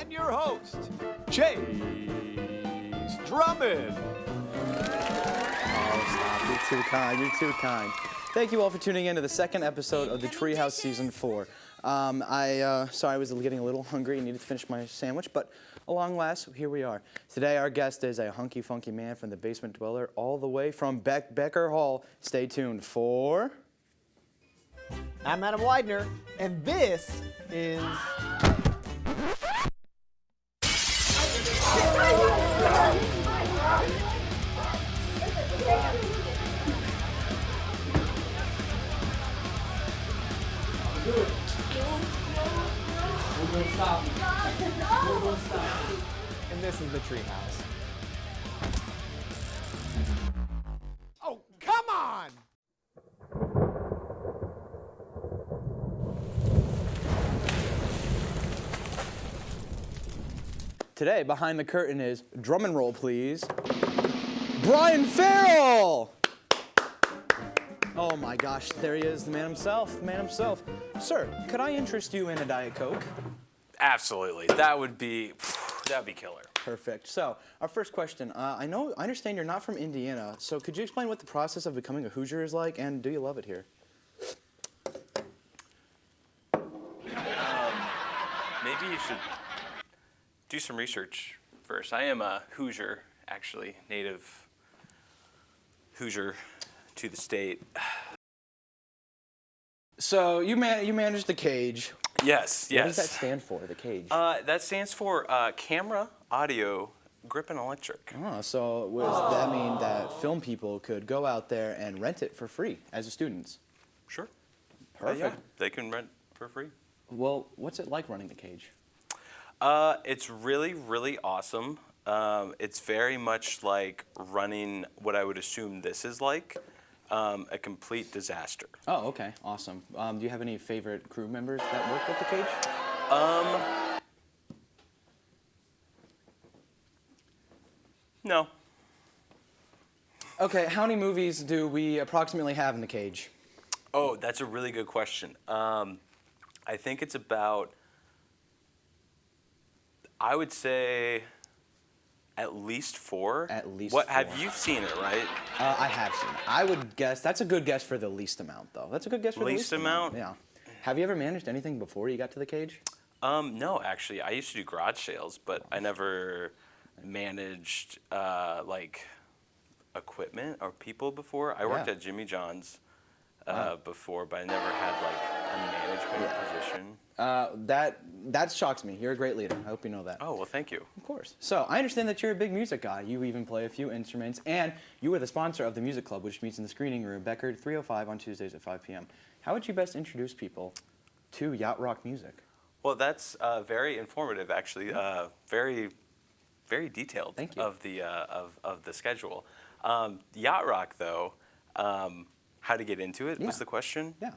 and your host, Chase Drummond. Oh, stop. You're too kind. You're too kind. Thank you all for tuning in to the second episode of the Treehouse Season 4. Sorry, I was getting a little hungry and needed to finish my sandwich, but along last, here we are. Today, our guest is a hunky, funky man from the basement dweller all the way from Becker Hall. Stay tuned for... I'm Adam Widener, and this is... And this is the Treehouse. Oh, come on! Today, behind the curtain is, drum and roll, please, Brian Farrell! Oh my gosh, there he is, the man himself, Sir, could I interest you in a Diet Coke? Absolutely. That would be killer. Perfect. So, our first question. I understand you're not from Indiana, so could you explain what the process of becoming a Hoosier is like, and do you love it here? Maybe you should do some research first. I am a Hoosier, actually, native Hoosier to the state. So, you manage the Cage. Yes. What does that stand for, the Cage? That stands for Camera, Audio, Grip, and Electric. Oh, so does that mean that film people could go out there and rent it for free as students? Sure. Perfect. Yeah, they can rent for free. Well, what's it like running the Cage? It's really, really awesome. It's very much like running what I would assume this is like. A complete disaster. Oh, okay, awesome. Do you have any favorite crew members that work with the Cage? No. Okay, how many movies do we approximately have in the Cage? Oh, that's a really good question. I think it's about, I would say, at least 4. At least what, 4. Have you seen it, right? I have seen it. I would guess, that's a good guess for the least amount, though. That's a good guess for the least amount? Yeah. Have you ever managed anything before you got to the Cage? No, actually. I used to do garage sales, but I never managed, like, equipment or people before. I worked at Jimmy John's before, but I never had, like, a management position. That shocks me. You're a great leader. I hope you know that. Oh, well, thank you. Of course. So, I understand that you're a big music guy. You even play a few instruments, and you are the sponsor of the music club, which meets in the screening room, Becker 305 on Tuesdays at 5 p.m. How would you best introduce people to yacht rock music? Well, that's very informative, actually. Very, very detailed. Thank you. Of the schedule. Yacht rock, though, how to get into it was the question. Yeah.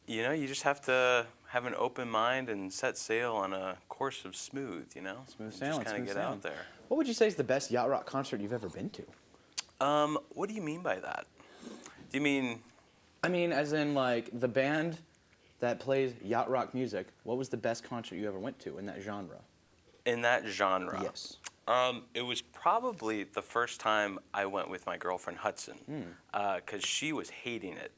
You know, you just have to have an open mind and set sail on a course of smooth, you know? Smooth sailing, just kind of get out there. What would you say is the best yacht rock concert you've ever been to? What do you mean by that? Do you mean... I mean, as in, like, the band that plays yacht rock music, what was the best concert you ever went to in that genre? In that genre? Yes. It was probably the first time I went with my girlfriend Hudson, because she was hating it.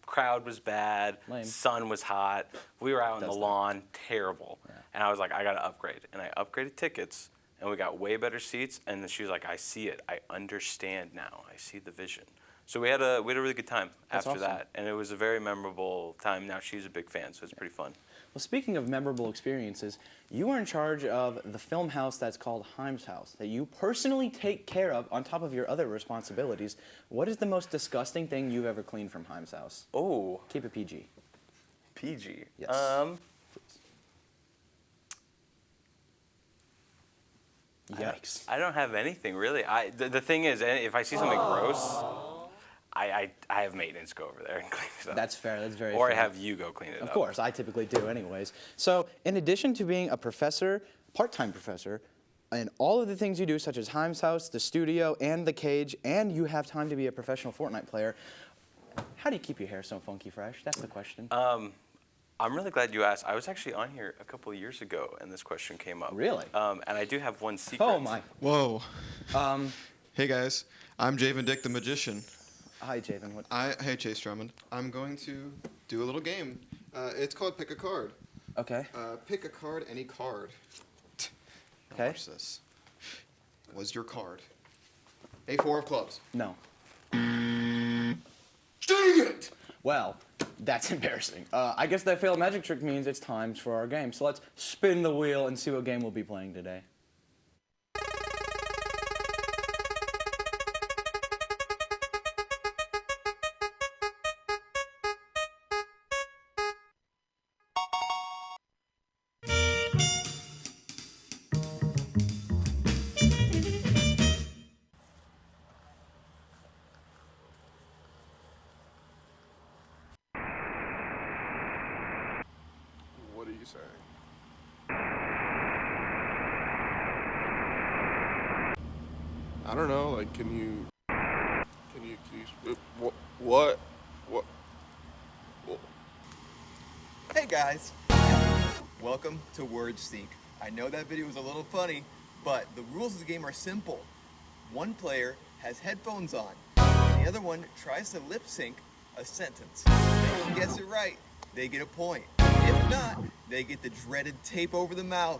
Crowd was bad, Lame. sun was hot, we were out on the lawn, terrible. Yeah. And I was like, I gotta upgrade. And I upgraded tickets, and we got way better seats, and then she was like, I see it, I understand now, I see the vision. So we had a really good time after that, and it was a very memorable time. Now she's a big fan, so it's pretty fun. Well, speaking of memorable experiences, you are in charge of the film house that's called Himes House, that you personally take care of on top of your other responsibilities. What is the most disgusting thing you've ever cleaned from Himes House? Oh. Keep it PG. PG? Yes. Yikes. I don't have anything, really. The thing is, if I see something gross, I have maintenance go over there and clean it up. That's fair. That's very fair. Or I have you go clean it up. Of course. I typically do anyways. So in addition to being a professor, part-time professor, and all of the things you do, such as Himes House, the studio, and the Cage, and you have time to be a professional Fortnite player, how do you keep your hair so funky fresh? That's the question. I'm really glad you asked. I was actually on here a couple of years ago, and this question came up. Really? And I do have one secret. Oh my. Whoa. Um, Hey guys, I'm Javen Dick the Magician. hi Javen. What? Hey Chase Drummond. I'm going to do a little game. It's called Pick a Card. Okay. Pick a card, any card. Okay. Watch this. Was your card a 4 of clubs? No. Dang it! Well, that's embarrassing. I guess that failed magic trick means it's time for our game. So let's spin the wheel and see what game we'll be playing today. What are you saying? I don't know. Like, can you? What? Hey guys! Welcome to Word Sync. I know that video was a little funny, but the rules of the game are simple. One player has headphones on, and the other one tries to lip sync a sentence. If anyone gets it right, they get a point. If not, they get the dreaded tape over the mouth.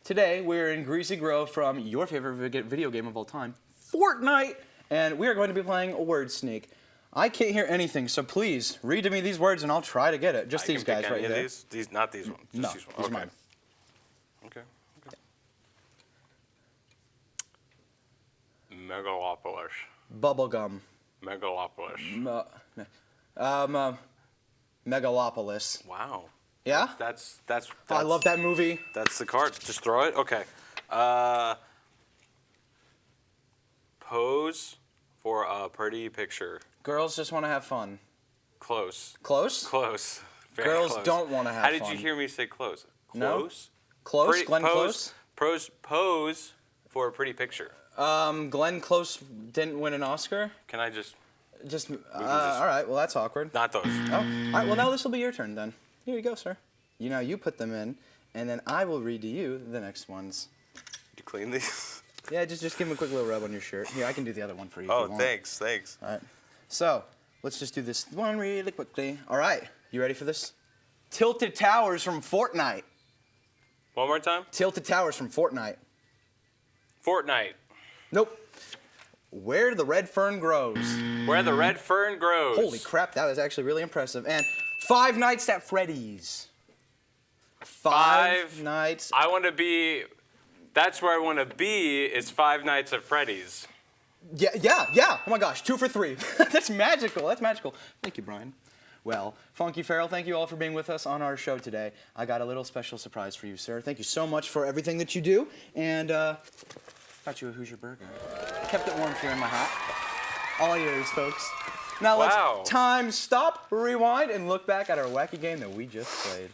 Today, we're in Greasy Grove from your favorite video game of all time, Fortnite, and we are going to be playing a word sneak. I can't hear anything, so please read to me these words and I'll try to get it. Just I these can guys pick right any of there. These, not these ones. Just No, these ones. these are Okay. mine. Okay. Megalopolis. Bubblegum. Megalopolis. Megalopolis. Wow. Yeah? That's I love that movie. That's the card. Just throw it. Okay. Pose for a pretty picture. Girls just want to have fun. Close. Close? Close. Very Girls close. don't want to have How fun. did you hear me say close? No. Close? Close? Pretty- Glenn pose, Close? Pose for a pretty picture. Glenn Close didn't win an Oscar? Can I just... All right, well, that's awkward. Not those. Oh, all right, well, now this will be your turn then. Here you go, sir. You put them in, and then I will read to you the next ones. You clean these? Yeah, just give him a quick little rub on your shirt. Here, I can do the other one for you. if Oh, you want. thanks. All right. So, let's just do this one really quickly. All right, you ready for this? Tilted Towers from Fortnite. One more time. Tilted Towers from Fortnite. Fortnite. Nope. Where the red fern grows. Where the red fern grows. Holy crap, that was actually really impressive. And Five Nights at Freddy's. Five Nights. I want to be... That's where I want to be, is Five Nights at Freddy's. Yeah. Oh my gosh, 2 for 3. That's magical. Thank you, Brian. Well, Funky Farrell, thank you all for being with us on our show today. I got a little special surprise for you, sir. Thank you so much for everything that you do. And got you a Hoosier burger. Kept it warm here in my hat. All yours, folks. Now Wow. let's time stop, rewind, and look back at our wacky game that we just played.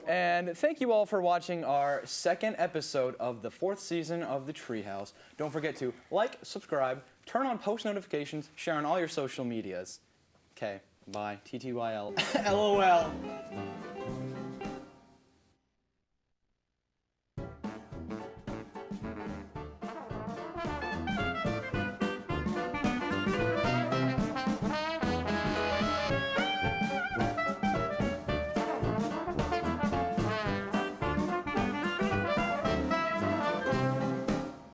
And thank you all for watching our second episode of the 4th season of the Treehouse. Don't forget to like, subscribe, turn on post notifications, share on all your social medias. Okay, bye. TTYL. LOL.